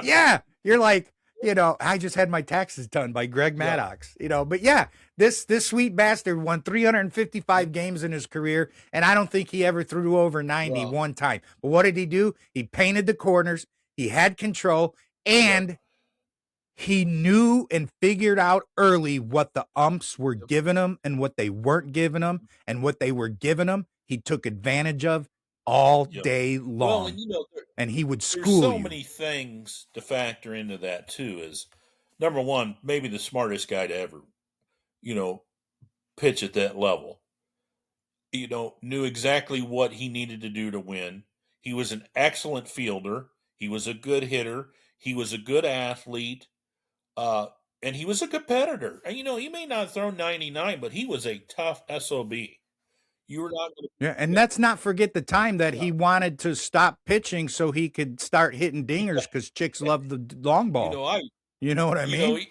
Yeah. You're like, I just had my taxes done by Greg Maddux, but yeah, this sweet bastard won 355 games in his career. And I don't think he ever threw over 90 one time. But what did he do? He painted the corners. He had control, and he knew and figured out early what the umps were giving him and what they weren't giving him, and what they were giving him, he took advantage of all day long. Well, and he would school There's so many things to factor into that too. Is number one, maybe the smartest guy to ever, pitch at that level. Knew exactly what he needed to do to win. He was an excellent fielder. He was a good hitter. He was a good athlete. And he was a competitor. And, he may not have thrown 99, but he was a tough SOB. You were not going to. Yeah, and let's not forget the time that he wanted to stop pitching so he could start hitting dingers because chicks love the long ball. You know what I mean?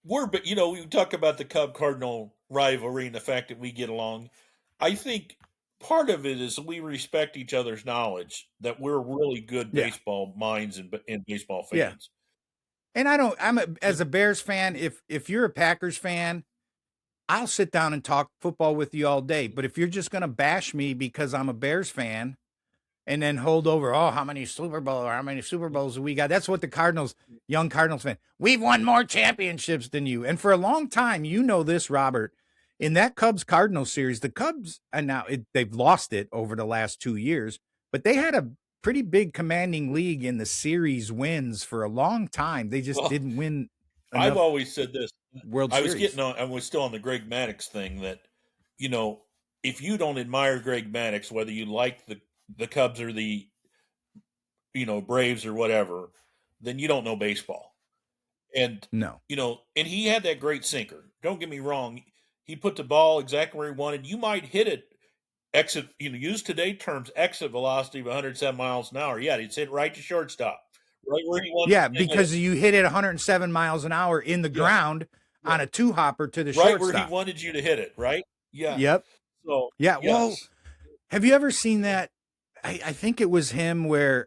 We talk about the Cub-Cardinal rivalry and the fact that we get along. I think part of it is we respect each other's knowledge, that we're really good baseball minds and baseball fans. Yeah. And as a Bears fan, if you're a Packers fan, I'll sit down and talk football with you all day. But if you're just going to bash me because I'm a Bears fan and then hold over, how many Super Bowls have we got? That's what the young Cardinals fan, we've won more championships than you. And for a long time, this, Robert, in that Cubs-Cardinals series, the Cubs, and now they've lost it over the last 2 years, but they had a pretty big commanding league in the series wins for a long time. They just didn't win. I've always said this. World Series. I was still on the Greg Maddux thing that, if you don't admire Greg Maddux, whether you like the Cubs or the, Braves or whatever, then you don't know baseball. And, no, and he had that great sinker. Don't get me wrong. He put the ball exactly where he wanted. You might hit it exit, use today's terms, exit velocity of 107 miles an hour. Yeah, it's hit right to shortstop. Right where he wanted. Yeah, because you hit it 107 miles an hour in the ground on a two-hopper to the shortstop. Right where he wanted you to hit it, right? Yeah. Yep. So, yeah, yes. Well, have you ever seen that? I think it was him where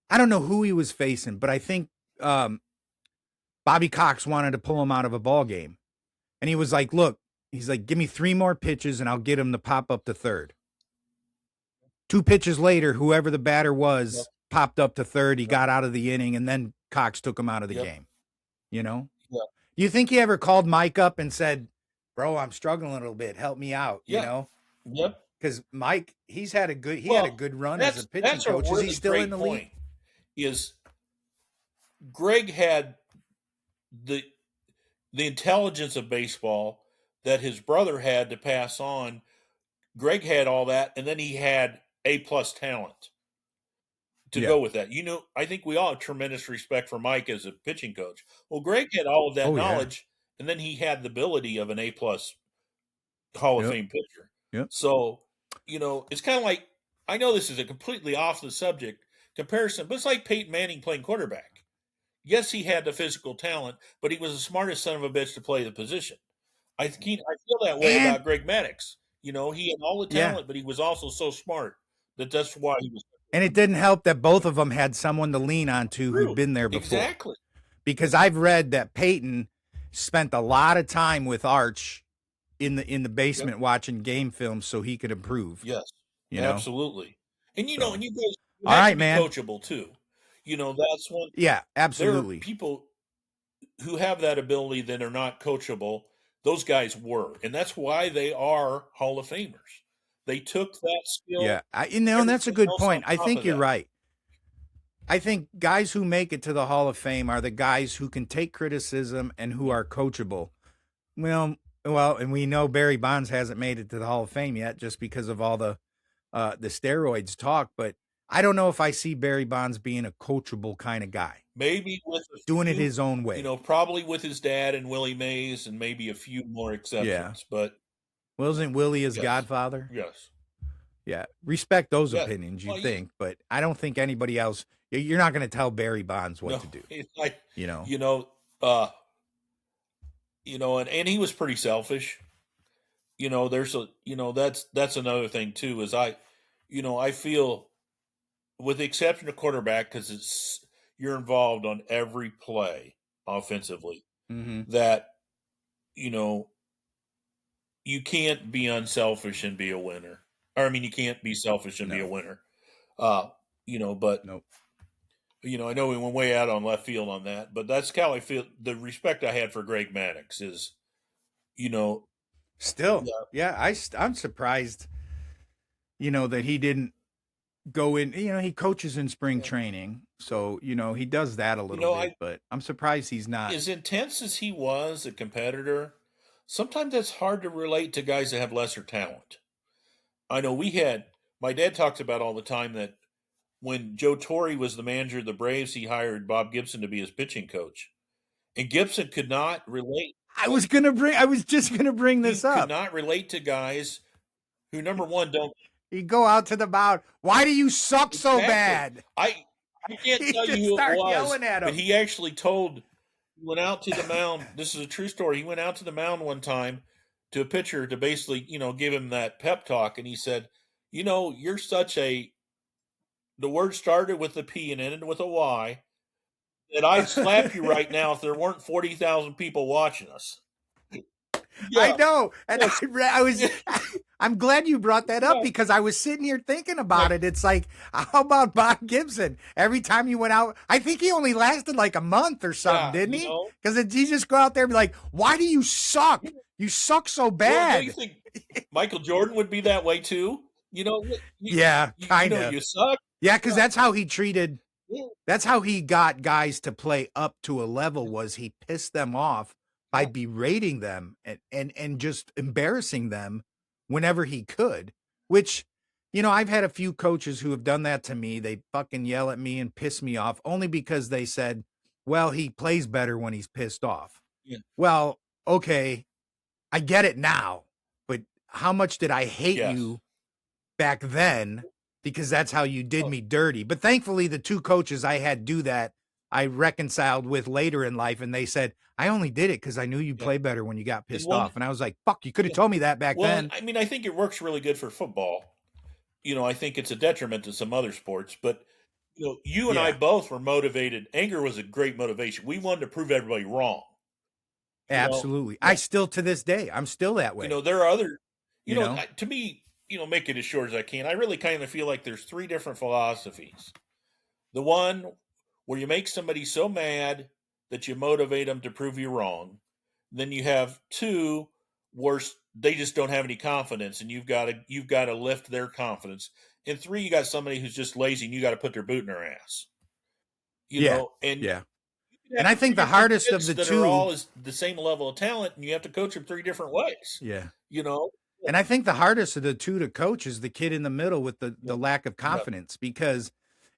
I don't know who he was facing, but I think Bobby Cox wanted to pull him out of a ball game. And he was like, look, he's like, give me 3 more pitches and I'll get him to pop up to third. 2 pitches later, whoever the batter was popped up to third. He got out of the inning, and then Cox took him out of the game. Yeah. You think he ever called Mike up and said, bro, I'm struggling a little bit. Help me out, Yep. Because Mike, he had a good run as a pitching coach. Really is he still in the league? Is Greg had the intelligence of baseball that his brother had to pass on Greg had all that, and then he had A-plus talent to go with that. I think we all have tremendous respect for Mike as a pitching coach. Well, Greg had all of that knowledge, and then he had the ability of an A-plus Hall of Fame pitcher. Yep. So, it's kind of like, I know this is a completely off the subject comparison, but it's like Peyton Manning playing quarterback. Yes, he had the physical talent, but he was the smartest son of a bitch to play the position. I feel that way about Greg Maddux. He had all the talent, but he was also so smart that's why he was. And it didn't help that both of them had someone to lean on who'd been there before. Exactly. Because I've read that Peyton spent a lot of time with Arch in the basement watching game films so he could improve. Yes, absolutely. And and you guys all right, man, coachable too. That's one. Yeah, absolutely. There are people who have that ability that are not coachable. Those guys were, and that's why they are Hall of Famers. They took that skill. Yeah, and that's a good point. I think you're right. I think guys who make it to the Hall of Fame are the guys who can take criticism and who are coachable. Well, and we know Barry Bonds hasn't made it to the Hall of Fame yet just because of all the steroids talk, but I don't know if I see Barry Bonds being a coachable kind of guy. Maybe with doing it his own way. Probably with his dad and Willie Mays and maybe a few more exceptions. But wasn't Willie his godfather? Yes. Yeah. Respect those opinions, you think, but I don't think anybody else. You're not going to tell Barry Bonds what to do. And he was pretty selfish. There's that's another thing too. Is I feel, with the exception of quarterback, because you're involved on every play offensively, that you can't be unselfish and be a winner. Or, I mean, you can't be selfish and be a winner. But nope. I know we went way out on left field on that, but that's how I feel. The respect I had for Greg Maddux is, still, I'm surprised, that he didn't go in. He coaches in spring training, so he does that a little bit. But I'm surprised he's not as intense as he was a competitor. Sometimes it's hard to relate to guys that have lesser talent. I know my dad talks about all the time that when Joe Torre was the manager of the Braves, he hired Bob Gibson to be his pitching coach. And Gibson could not relate. I was just going to bring this up. He could not relate to guys who, number one, don't. He'd go out to the mound. Why do you suck so bad? I can't tell you who it was, yelling at him. But he actually went out to the mound. This is a true story. He went out to the mound one time to a pitcher to basically, give him that pep talk. And he said, you're such the word started with a P and ended with a Y, that I'd slap you right now if there weren't 40,000 people watching us. Yeah. I know. And I'm glad you brought that up because I was sitting here thinking about it. It's like, how about Bob Gibson? Every time you went out, I think he only lasted like a month or something, didn't he? Because he just go out there and be like, why do you suck? You suck so bad. Do you think Michael Jordan would be that way too? Yeah, kind of. You suck. Yeah, because that's how he treated. That's how he got guys to play up to a level. Was he pissed them off by berating them and just embarrassing them whenever he could? Which, I've had a few coaches who have done that to me. They fucking yell at me and piss me off only because they said, "Well, he plays better when he's pissed off." Yeah. Well, okay, I get it now, but how much did I hate you back then? Because that's how you did me dirty. But thankfully, the two coaches I had do that, I reconciled with later in life, and they said, I only did it because I knew you play better when you got pissed off. And I was like, fuck, you could have told me that back then. I mean, I think it works really good for football. I think it's a detriment to some other sports. But, you and I both were motivated. Anger was a great motivation. We wanted to prove everybody wrong. Absolutely. I still, to this day, I'm still that way. There are other, to me, make it as short as I can. I really kind of feel like there's three different philosophies. The one where you make somebody so mad that you motivate them to prove you wrong. Then you have two where they just don't have any confidence, and you've got to lift their confidence. And three, you got somebody who's just lazy, and you got to put their boot in their ass. And I think the hardest of the two are all is the same level of talent, and you have to coach them three different ways. Yeah. And I think the hardest of the two to coach is the kid in the middle with the lack of Yep. confidence, because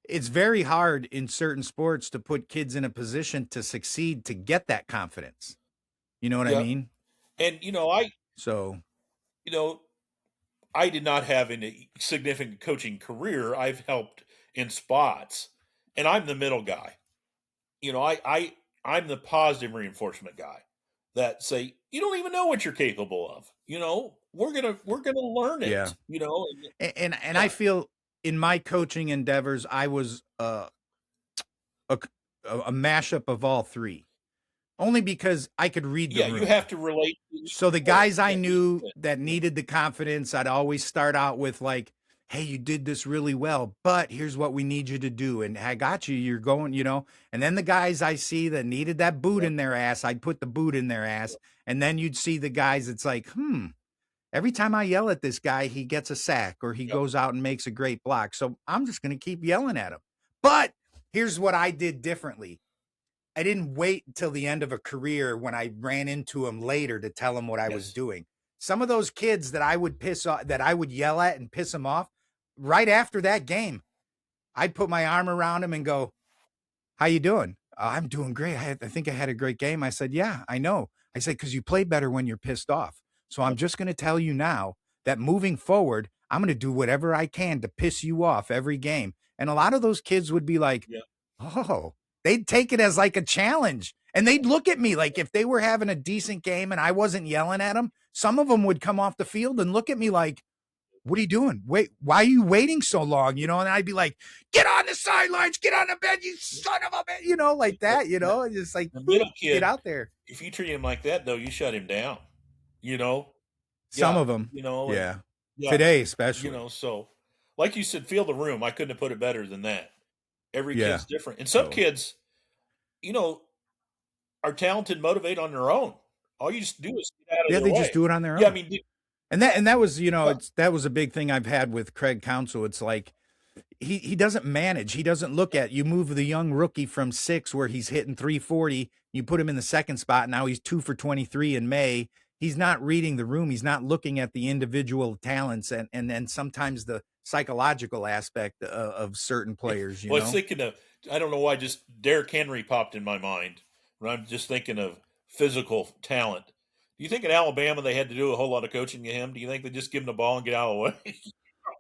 it's very hard in certain sports to put kids in a position to succeed to get that confidence. You know what I Yep. mean? And So I did not have any significant coaching career. I've helped in spots, and I'm the middle guy. I'm the positive reinforcement guy that say you don't even know what you're capable of. We're gonna learn it. yeah. And Yeah. I feel in my coaching endeavors, I was a mashup of all three, only because I could read the room. You have to relate. So the guys I knew that needed the confidence, I'd always start out with like, hey, you did this really well, but here's what we need you to do. And I got you, you're going, and then the guys I see that needed that boot in their ass, I'd put the boot in their ass. And then you'd see the guys, it's like, every time I yell at this guy, he gets a sack or he goes out and makes a great block. So I'm just going to keep yelling at him. But here's what I did differently. I didn't wait until the end of a career when I ran into him later to tell him what I was doing. Some of those kids that I would piss off, that I would yell at and piss them off, right after that game, I'd put my arm around him and go, how you doing? I'm doing great. I think I had a great game. I said, yeah, I know. I said, because you play better when you're pissed off. So I'm just going to tell you now that moving forward, I'm going to do whatever I can to piss you off every game. And a lot of those kids would be like, oh, they'd take it as like a challenge. And they'd look at me like if they were having a decent game and I wasn't yelling at them, some of them would come off the field and look at me like, what are you doing? Wait, why are you waiting so long? And I'd be like, get on the sidelines, get on the bed, you son of a bitch, like that, just like, the middle kid, get out there. If you treat him like that, though, you shut him down, Some of them, yeah. Today, especially, so like you said, feel the room. I couldn't have put it better than that. Every kid's different. And some kids, are talented, motivate on their own. All you just do is get out of their way. They just do it on their own. Yeah, I mean, and that was, that was a big thing I've had with Craig Counsell. It's like he doesn't manage. He doesn't look at, you move the young rookie from 6 where he's hitting 340, you put him in the second spot. Now he's 2 for 23 in May. He's not reading the room. He's not looking at the individual talents and then sometimes the psychological aspect of certain players. I was thinking of, I don't know why, just Derrick Henry popped in my mind. I'm just thinking of physical talent. Do you think in Alabama they had to do a whole lot of coaching to him? Do you think they just give him the ball and get out of the way?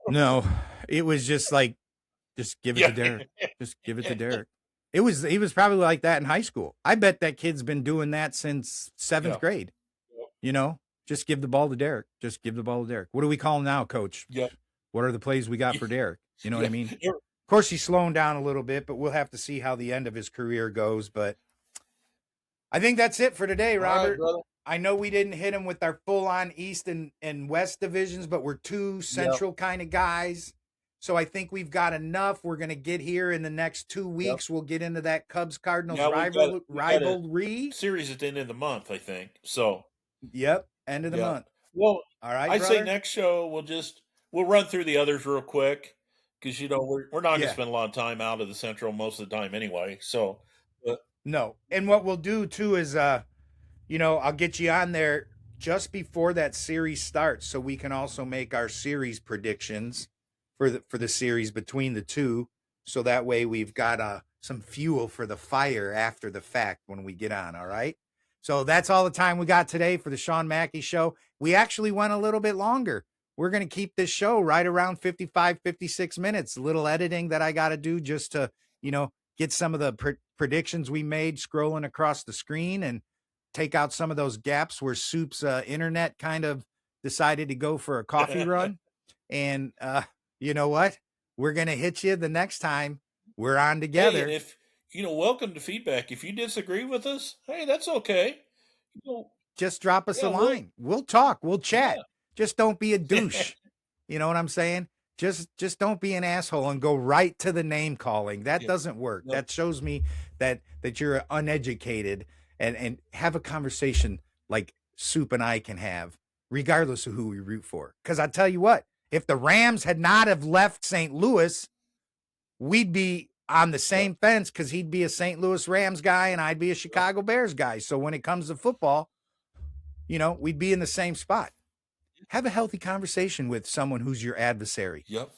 No, it was just like, just give it to Derrick. Just give it to Derrick. He was probably like that in high school. I bet that kid's been doing that since 7th grade. Just give the ball to Derrick. Just give the ball to Derrick. What do we call him now, Coach? What are the plays we got for Derrick? You know what I mean? Of course, he's slowing down a little bit, but we'll have to see how the end of his career goes. But I think that's it for today, Robert. Right, I know we didn't hit him with our full-on East and West divisions, but we're two Central kind of guys. So I think we've got enough. We're going to get here in the next 2 weeks. We'll get into that Cubs-Cardinals rivalry. Series at the end of the month, I think. So. Yep, end of the month. Well, all right, I'd say next show we'll run through the others real quick because we're not going to spend a lot of time out of the Central most of the time anyway. So. No, and what we'll do too is I'll get you on there just before that series starts so we can also make our series predictions for the series between the two. So that way we've got some fuel for the fire after the fact when we get on. All right. So that's all the time we got today for the Shawn Mackey Show. We actually went a little bit longer. We're going to keep this show right around 55, 56 minutes. A little editing that I got to do just to, get some of the predictions we made scrolling across the screen and take out some of those gaps where Soup's internet kind of decided to go for a coffee run. And you know what? We're going to hit you the next time we're on together. Hey, and if, welcome to feedback. If you disagree with us, hey, that's okay. Just drop us a line. We'll talk. We'll chat. Just don't be a douche. You know what I'm saying? Just don't be an asshole and go right to the name calling. That doesn't work. No. That shows me that you're uneducated and have a conversation like Soup and I can have, regardless of who we root for. Because I tell you what, if the Rams had not have left St. Louis, we'd be on the same fence because he'd be a St. Louis Rams guy and I'd be a Chicago Bears guy. So when it comes to football, we'd be in the same spot. Have a healthy conversation with someone who's your adversary. Yep.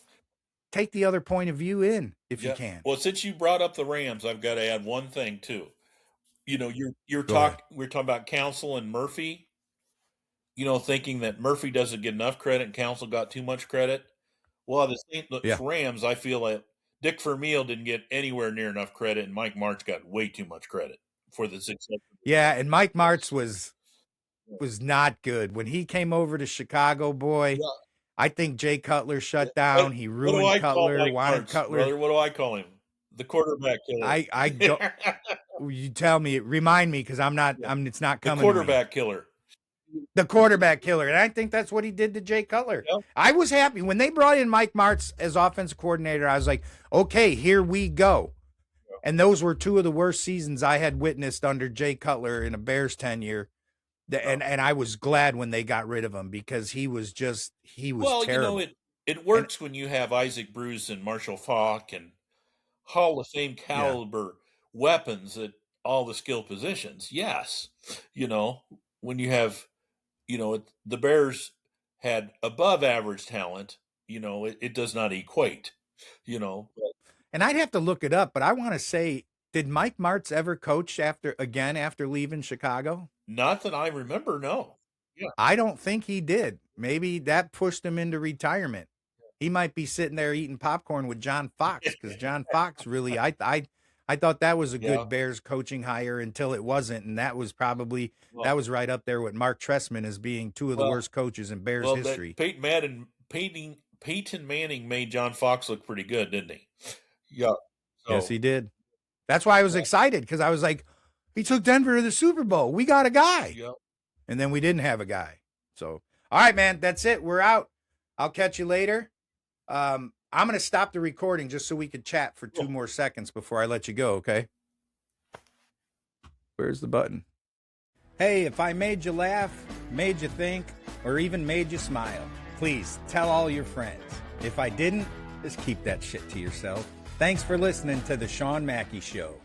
Take the other point of view in if you can. Well, since you brought up the Rams, I've got to add one thing too. You know, we're talking about Counsell and Murphy. You know, thinking that Murphy doesn't get enough credit and Counsell got too much credit. Well, the St. Louis Rams, I feel like Dick Vermeil didn't get anywhere near enough credit, and Mike Martz got way too much credit for the success. Yeah, and Mike Martz was not good when he came over to Chicago. Boy, I think Jay Cutler shut down. He ruined Cutler. Wanted Cutler. Brother, what do I call him? The quarterback killer. I don't. You tell me. Remind me, because I'm not. It's not coming. The quarterback killer. The quarterback killer. And I think that's what he did to Jay Cutler. Yep. I was happy when they brought in Mike Martz as offensive coordinator. I was like, okay, here we go. Yep. And those were two of the worst seasons I had witnessed under Jay Cutler in a Bears tenure. And I was glad when they got rid of him, because he was terrible. You know, it works when you have Isaac Bruce and Marshall Faulk and Hall of Fame caliber weapons at all the skill positions. Yes. You know, when you have, you know, the Bears had above average talent, you know, it does not equate, you know. And I'd have to look it up, but I want to say, did Mike Martz ever coach after leaving Chicago? Not that I remember, no. Yeah. I don't think he did. Maybe that pushed him into retirement. He might be sitting there eating popcorn with John Fox, because John Fox really, I thought that was a good Bears coaching hire until it wasn't, and that was probably that was right up there with Mark Trestman as being two of the worst coaches in Bears history. Peyton Manning made John Fox look pretty good, didn't he? Yeah. So. Yes, he did. That's why I was excited, because I was like, he took Denver to the Super Bowl. We got a guy. Yep. And then we didn't have a guy. So, all right, man, that's it. We're out. I'll catch you later. I'm going to stop the recording just so we could chat for 2 more seconds before I let you go, okay? Where's the button? Hey, if I made you laugh, made you think, or even made you smile, please tell all your friends. If I didn't, just keep that shit to yourself. Thanks for listening to The Shawn Mackey Show.